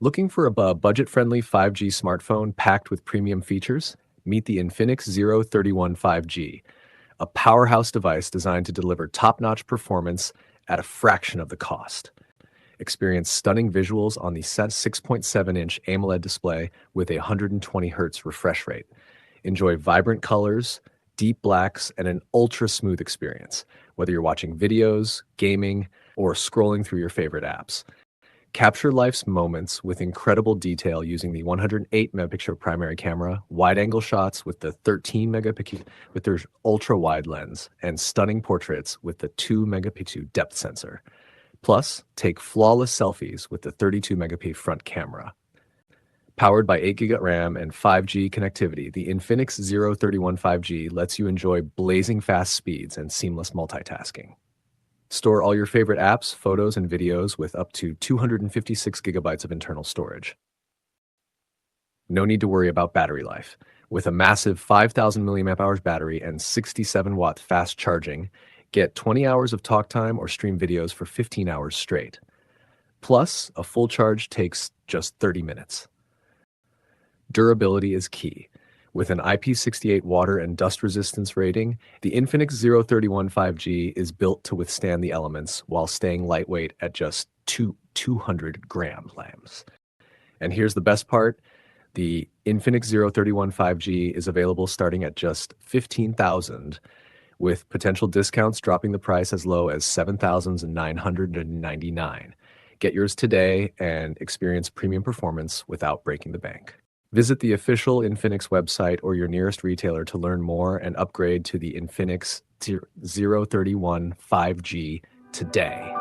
Looking for a budget-friendly 5G smartphone packed with premium features? Meet the Infinix Zero 31 5G, a powerhouse device designed to deliver top-notch performance at a fraction of the cost. Experience stunning visuals on the 6.7-inch AMOLED display with a 120 Hz refresh rate. Enjoy vibrant colors, deep blacks, and an ultra-smooth experience, whether you're watching videos, gaming, or scrolling through your favorite apps. Capture life's moments with incredible detail using the 108 megapixel primary camera, wide-angle shots with the 13 megapixel with their ultra-wide lens, and stunning portraits with the 2 megapixel depth sensor. Plus, take flawless selfies with the 32 megapixel front camera. Powered by 8GB RAM and 5G connectivity, the Infinix Zero 31 5G lets you enjoy blazing fast speeds and seamless multitasking. Store all your favorite apps, photos, and videos with up to 256 gigabytes of internal storage. No need to worry about battery life. With a massive 5,000 mAh battery and 67-watt fast charging, get 20 hours of talk time or stream videos for 15 hours straight. Plus, a full charge takes just 30 minutes. Durability is key. With an IP68 water and dust resistance rating, the Infinix Zero 31 5G is built to withstand the elements while staying lightweight at just 200 grams. And here's the best part. The Infinix Zero 31 5G is available starting at just $15,000, with potential discounts dropping the price as low as $7,999. Get yours today and experience premium performance without breaking the bank. Visit the official Infinix website or your nearest retailer to learn more and upgrade to the Infinix Zero 31 5G today.